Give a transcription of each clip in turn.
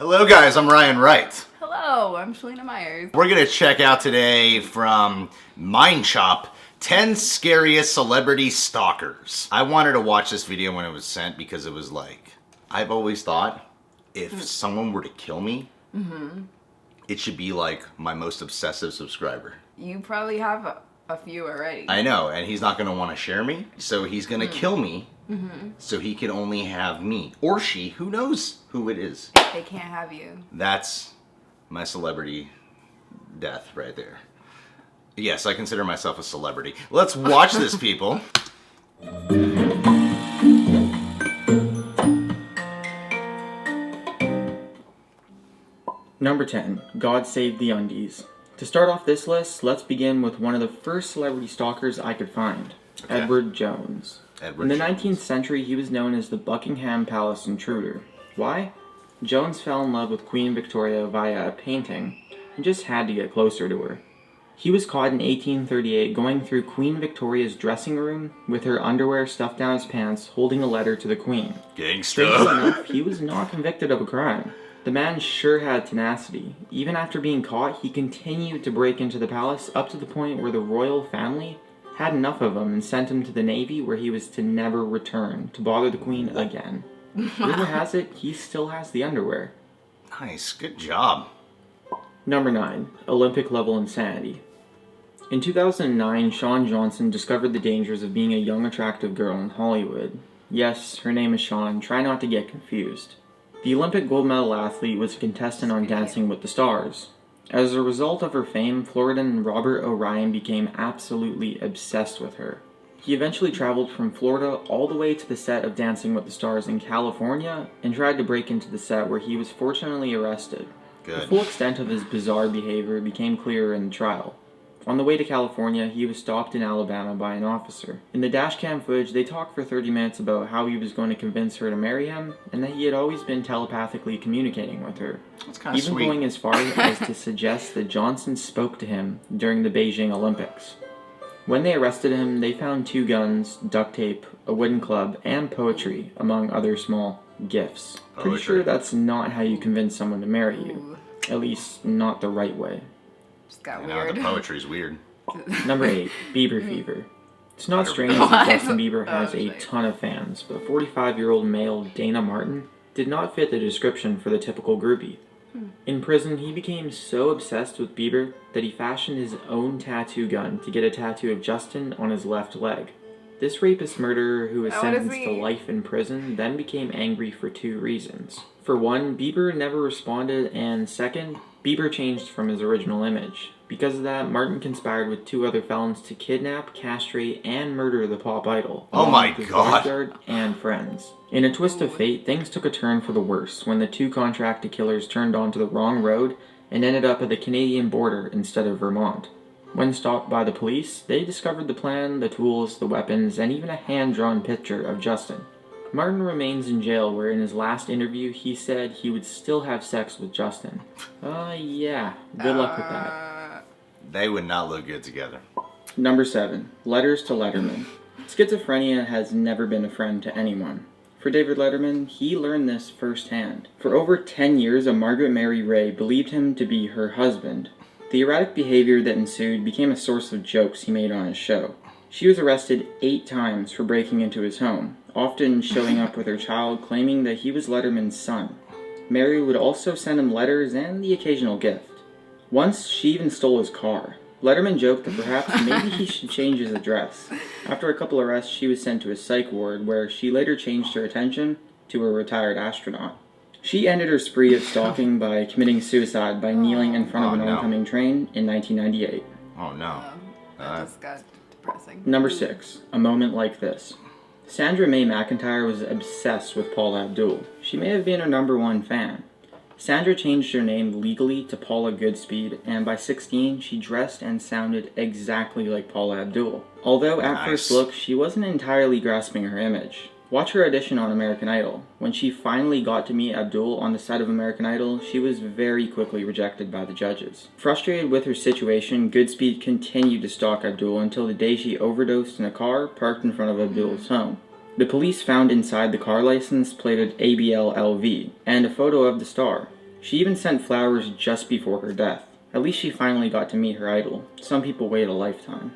Hello guys, I'm Ryan Wright. Hello, I'm Chellina Myers. We're gonna check out today from MindChop 10 Scariest Celebrity Stalkers. I wanted to watch this video when it was sent because it was like, I've always thought if someone were to kill me, it should be like my most obsessive subscriber. You probably have a few already. I know, and he's not gonna wanna share me, so he's gonna kill me so he can only have me. Or she, who knows who it is. They can't have you. That's my celebrity death right there. Yes, I consider myself a celebrity. Let's watch this, people. Number 10. God Save the Undies. To start off this list, let's begin with one of the first celebrity stalkers I could find. Okay. Edward Jones. In the 19th century, he was known as the Buckingham Palace Intruder. Why? Jones fell in love with Queen Victoria via a painting and just had to get closer to her. He was caught in 1838 going through Queen Victoria's dressing room with her underwear stuffed down his pants, holding a letter to the Queen. Strangely Gangsta. enough, he was not convicted of a crime. The man sure had tenacity. Even after being caught, he continued to break into the palace up to the point where the royal family had enough of him and sent him to the Navy, where he was to never return to bother the Queen again. Rumor has it, he still has the underwear. Nice, good job. Number 9. Olympic level insanity. In 2009, Shaun Johnson discovered the dangers of being a young, attractive girl in Hollywood. Yes, her name is Shaun, try not to get confused. The Olympic gold medal athlete was a contestant on Dancing with the Stars. As a result of her fame, Floridan Robert O'Ryan became absolutely obsessed with her. He eventually traveled from Florida all the way to the set of Dancing with the Stars in California and tried to break into the set, where he was fortunately arrested. The full extent of his bizarre behavior became clearer in the trial. On the way to California, he was stopped in Alabama by an officer. In the dashcam footage, they talked for 30 minutes about how he was going to convince her to marry him, and that he had always been telepathically communicating with her. That's kind of Even sweet. going as far as to suggest that Johnson spoke to him during the Beijing Olympics. When they arrested him, they found 2 guns, duct tape, a wooden club, and poetry, among other small gifts. Pretty sure that's not how you convince someone to marry you. At least, not the right way. Just got You weird. know, the poetry's weird. Number 8. Bieber fever. It's not strange What? that Justin Bieber has a ton of fans, but 45-year-old male Dana Martin did not fit the description for the typical groupie. In prison, he became so obsessed with Bieber that he fashioned his own tattoo gun to get a tattoo of Justin on his left leg. This rapist murderer, who was sentenced to life in prison, then became angry for 2 reasons. For one, Bieber never responded, and second, Bieber changed from his original image. Because of that, Martin conspired with 2 other felons to kidnap, castrate, and murder the pop idol. Oh my along with his God. bodyguard and friends. In a twist of fate, things took a turn for the worse when the 2 contracted killers turned onto the wrong road and ended up at the Canadian border instead of Vermont. When stopped by the police, they discovered the plan, the tools, the weapons, and even a hand-drawn picture of Justin. Martin remains in jail, where in his last interview he said he would still have sex with Justin. Yeah, good luck with that. They would not look good together. Number 7. Letters to Letterman. Schizophrenia has never been a friend to anyone. For David Letterman, he learned this firsthand. For over 10 years, a Margaret Mary Ray believed him to be her husband. The erratic behavior that ensued became a source of jokes he made on his show. She was arrested 8 times for breaking into his home, often showing up with her child, claiming that he was Letterman's son. Mary would also send him letters and the occasional gift. Once, she even stole his car. Letterman joked that perhaps maybe he should change his address. After a couple arrests, she was sent to a psych ward, where she later changed her attention to a retired astronaut. She ended her spree of stalking by committing suicide by kneeling in front of an oncoming train in 1998. Oh no. That just got depressing. Number 6. A moment like this. Sandra Mae McIntyre was obsessed with Paula Abdul. She may have been her number 1 fan. Sandra changed her name legally to Paula Goodspeed, and by 16, she dressed and sounded exactly like Paula Abdul. Although at first look, she wasn't entirely grasping her image. Watch her audition on American Idol. When she finally got to meet Abdul on the set of American Idol, she was very quickly rejected by the judges. Frustrated with her situation, Goodspeed continued to stalk Abdul until the day she overdosed in a car parked in front of Abdul's home. The police found inside the car license plated ABL-LV and a photo of the star. She even sent flowers just before her death. At least she finally got to meet her idol. Some people wait a lifetime.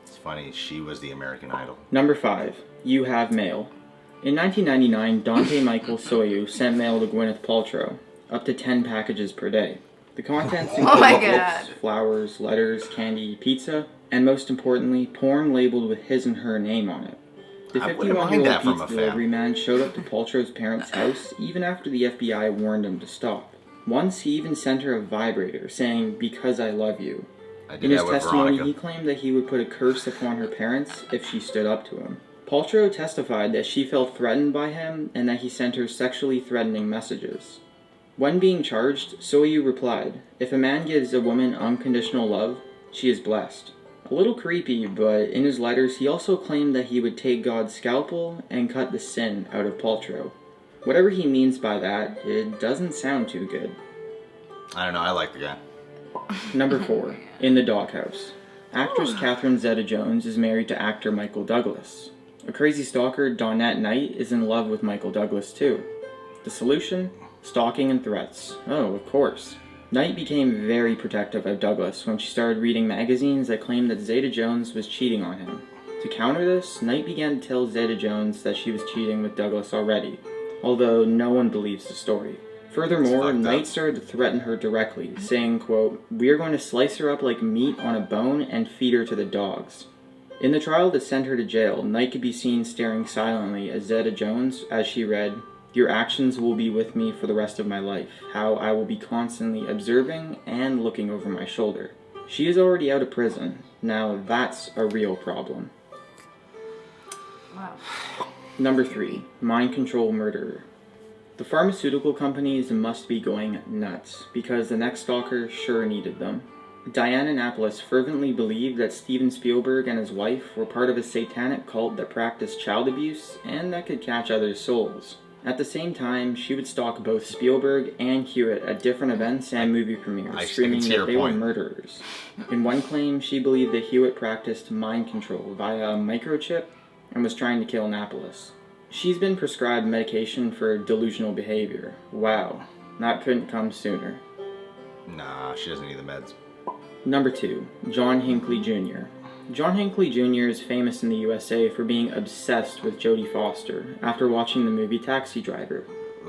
It's funny, she was the American Idol. Number 5. You Have Mail. In 1999, Dante Michael Soyu sent mail to Gwyneth Paltrow, up to 10 packages per day. The contents Oh my include God. books, flowers, letters, candy, pizza, and most importantly, porn labeled with his and her name on it. The I wouldn't mind 51-year-old that from pizza a fan. delivery man showed up to Paltrow's parents' house even after the FBI warned him to stop. Once he even sent her a vibrator saying, "Because I love you." I In did his that with testimony, Veronica. he claimed that he would put a curse upon her parents if she stood up to him. Paltrow testified that she felt threatened by him and that he sent her sexually threatening messages. When being charged, Soyu replied, "If a man gives a woman unconditional love, she is blessed." A little creepy, but in his letters he also claimed that he would take God's scalpel and cut the sin out of Paltrow. Whatever he means by that, it doesn't sound too good. I don't know, I like the guy. Number 4. In the Doghouse. Actress Catherine Zeta-Jones is married to actor Michael Douglas. A crazy stalker, Dawnette Knight, is in love with Michael Douglas too. The solution? Stalking and threats. Oh, of course. Knight became very protective of Douglas when she started reading magazines that claimed that Zeta-Jones was cheating on him. To counter this, Knight began to tell Zeta-Jones that she was cheating with Douglas already, although no one believes the story. Furthermore, Knight started to threaten her directly, saying, quote, "We are going to slice her up like meat on a bone and feed her to the dogs." In the trial that sent her to jail, Knight could be seen staring silently at Zeta-Jones as she read, "Your actions will be with me for the rest of my life, how I will be constantly observing and looking over my shoulder." She is already out of prison. Now that's a real problem. Wow. Number 3. Mind control murderer. The pharmaceutical companies must be going nuts, because the next stalker sure needed them. Diane Annapolis fervently believed that Steven Spielberg and his wife were part of a satanic cult that practiced child abuse and that could catch others' souls. At the same time, she would stalk both Spielberg and Hewitt at different events and movie premieres, screaming that they were murderers. In one claim, she believed that Hewitt practiced mind control via a microchip and was trying to kill Annapolis. She's been prescribed medication for delusional behavior. Wow, that couldn't come sooner. Nah, she doesn't need the meds. Number 2. John Hinckley Jr. John Hinckley Jr. is famous in the USA for being obsessed with Jodie Foster after watching the movie Taxi Driver.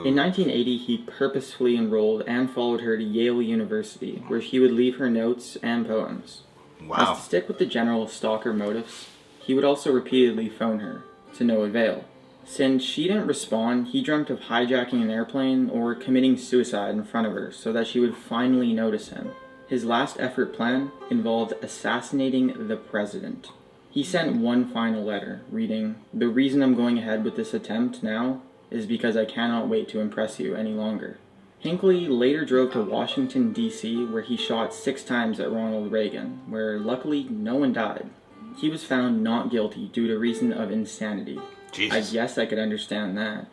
In 1980, he purposefully enrolled and followed her to Yale University, where he would leave her notes and poems. Wow. As to stick with the general stalker motives, he would also repeatedly phone her, to no avail. Since she didn't respond, he dreamt of hijacking an airplane or committing suicide in front of her so that she would finally notice him. His last effort plan involved assassinating the president. He sent one final letter, reading, "The reason I'm going ahead with this attempt now is because I cannot wait to impress you any longer." Hinckley later drove to Washington, D.C., where he shot 6 times at Ronald Reagan, where luckily no one died. He was found not guilty due to reason of insanity. Jesus. I guess I could understand that.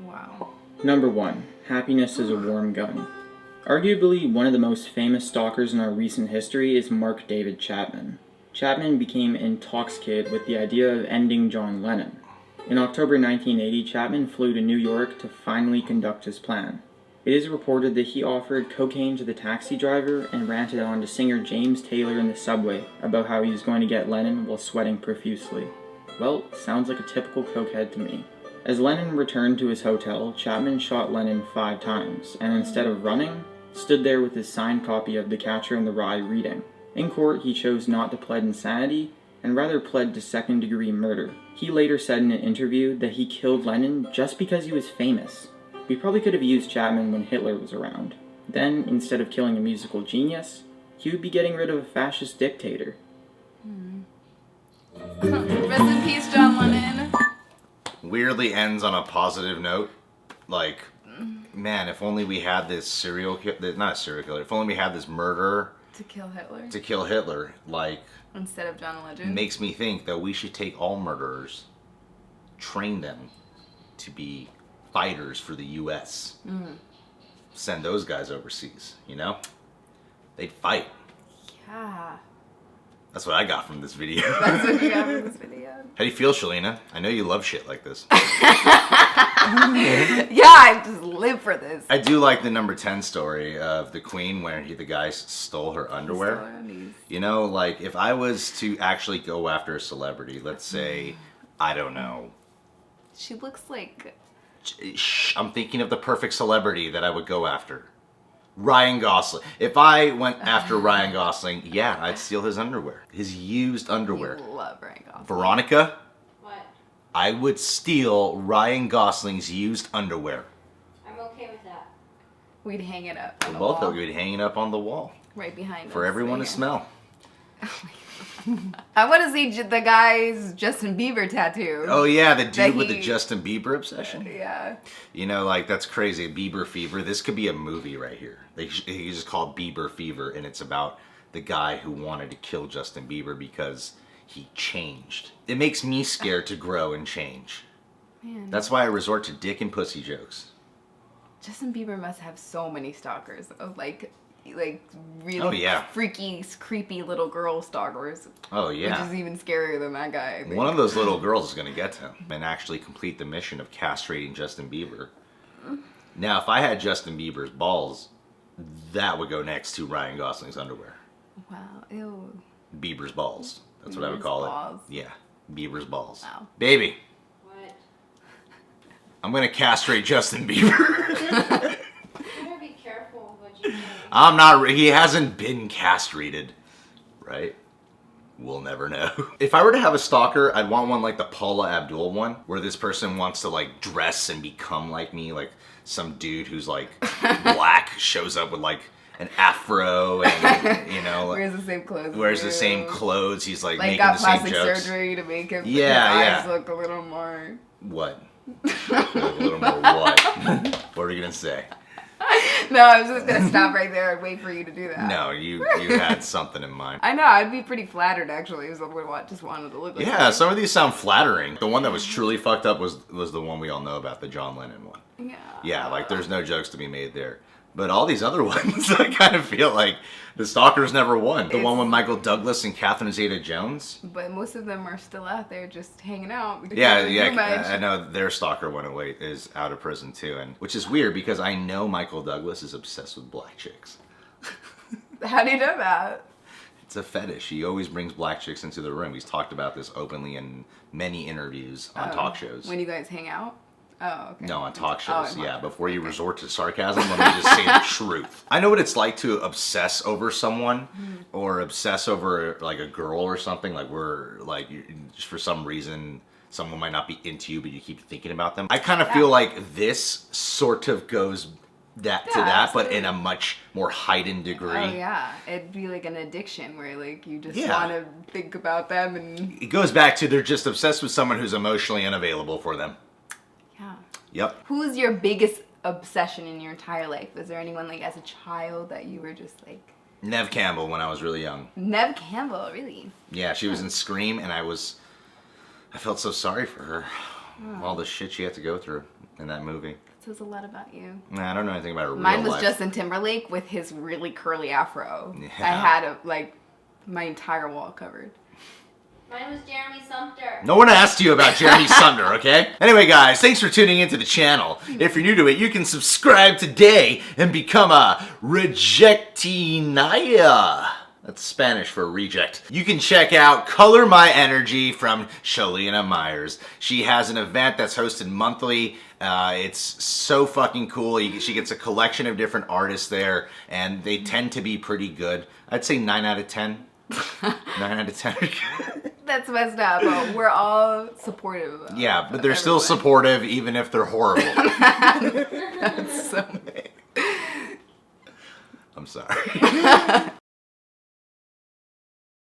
Wow. Number 1. Happiness is a warm gun. Arguably one of the most famous stalkers in our recent history is Mark David Chapman. Chapman became intoxicated with the idea of ending John Lennon. In October 1980, Chapman flew to New York to finally conduct his plan. It is reported that he offered cocaine to the taxi driver and ranted on to singer James Taylor in the subway about how he was going to get Lennon while sweating profusely. Well, sounds like a typical cokehead to me. As Lennon returned to his hotel, Chapman shot Lennon 5 times, and instead of running, stood there with his signed copy of The Catcher in the Rye reading. In court, he chose not to plead insanity, and rather pled to second-degree murder. He later said in an interview that he killed Lennon just because he was famous. We probably could have used Chapman when Hitler was around. Then, instead of killing a musical genius, he would be getting rid of a fascist dictator. Rest in peace, John Lennon. Weirdly ends on a positive note. Like, man, if only we had this serial killer, not a serial killer, if only we had this murderer To kill Hitler. to kill Hitler, like, Instead of John Legend. makes me think that we should take all murderers, train them to be fighters for the U.S. Send those guys overseas, you know? They'd fight. Yeah. That's what I got from this video. That's what you got from this video. How do you feel, Chellina? I know you love shit like this. Yeah, I just live for this. I do like the number 10 story of the queen where the guy stole her underwear. You know, like if I was to actually go after a celebrity, let's say, I don't know. She looks like... I'm thinking of the perfect celebrity that I would go after. Ryan Gosling. If I went after Ryan Gosling, yeah, I'd steal his underwear. His used underwear. You love Ryan Gosling. Veronica? What? I would steal Ryan Gosling's used underwear. I'm okay with that. We'd hang it up on the Both wall. of you would hang it up on the wall Right behind for us, everyone right to here. smell. I want to see the guy's Justin Bieber tattoo. Oh yeah, the That dude with the he- Justin Bieber obsession. Yeah. You know, like that's crazy. Bieber fever. This could be a movie right here. They just call it Bieber fever, and it's about the guy who wanted to kill Justin Bieber because he changed. It makes me scared to grow and change. Man. That's why I resort to dick and pussy jokes. Justin Bieber must have so many stalkers. Of like really Oh, yeah. freaky, creepy little girl stalkers. Oh yeah. Which is even scarier than that guy. I think. One of those little girls is going to get to him and actually complete the mission of castrating Justin Bieber. Now, if I had Justin Bieber's balls, that would go next to Ryan Gosling's underwear. Wow. Ew. Bieber's balls. That's what I would Bieber's call balls. it. Yeah, Bieber's balls. Wow. Baby, What? I'm going to castrate Justin Bieber. You better be careful with what you say. I'm not, he hasn't been castrated, right? We'll never know. If I were to have a stalker, I'd want one like the Paula Abdul one, where this person wants to like dress and become like me, like some dude who's like black shows up with like an afro and, you know, Wears the same clothes. wears as the you. same clothes. He's like Like making got the same plastic jokes. surgery to make him Yeah, his eyes yeah. look a little more. What? Like a little more what? What are you gonna say? No, I was just gonna stop right there and wait for you to do that. No, you had something in mind. I know. I'd be pretty flattered actually if someone just wanted to look like Yeah, me. some of these sound flattering. The one that was truly fucked up was the one we all know about, the John Lennon one. Yeah. Yeah, like there's no jokes to be made there. But all these other ones, I kind of feel like the stalkers never won. The one with Michael Douglas and Catherine Zeta-Jones. But most of them are still out there just hanging out. because Yeah, of yeah, too much. I know their stalker went away, is out of prison too, and which is weird because I know Michael Douglas is obsessed with black chicks. How do you know that? It's a fetish. He always brings black chicks into the room. He's talked about this openly in many interviews on talk shows. When you guys hang out? Oh, okay. No, on talk Oh, shows, on yeah. talk Before you okay. resort to sarcasm, let me just say the truth. I know what it's like to obsess over someone or obsess over like a girl or something. Like just for some reason, someone might not be into you, but you keep thinking about them. I kind of feel like this sort of goes to Yeah, that, but in absolutely. a much more heightened degree. Oh yeah, it'd be like an addiction where like you just Yeah. want to think about them and It goes back to they're just obsessed with someone who's emotionally unavailable for them. yeah. Yep. Who's your biggest obsession in your entire life? Was there anyone like as a child that you were just like Nev Campbell when I was really young. Nev Campbell? Really? Yeah, she was in Scream, and I felt so sorry for her. All the shit she had to go through in that movie. That says a lot about you. Nah, I don't know anything about her Mine real was life. Justin Timberlake with his really curly afro. Yeah. I had my entire wall covered. Mine was Jeremy Sumter. No one asked you about Jeremy Sunder, okay? Anyway, guys, thanks for tuning into the channel. If you're new to it, you can subscribe today and become a rejectinaya. That's Spanish for reject. You can check out Color My Energy from Chellina Myers. She has an event that's hosted monthly. It's so fucking cool. She gets a collection of different artists there, and they tend to be pretty good. I'd say 9 out of 10. 9 out of 10 are good. That's messed up, but we're all supportive. Of Yeah, but they're still everyone. supportive even if they're horrible. That's so I'm sorry.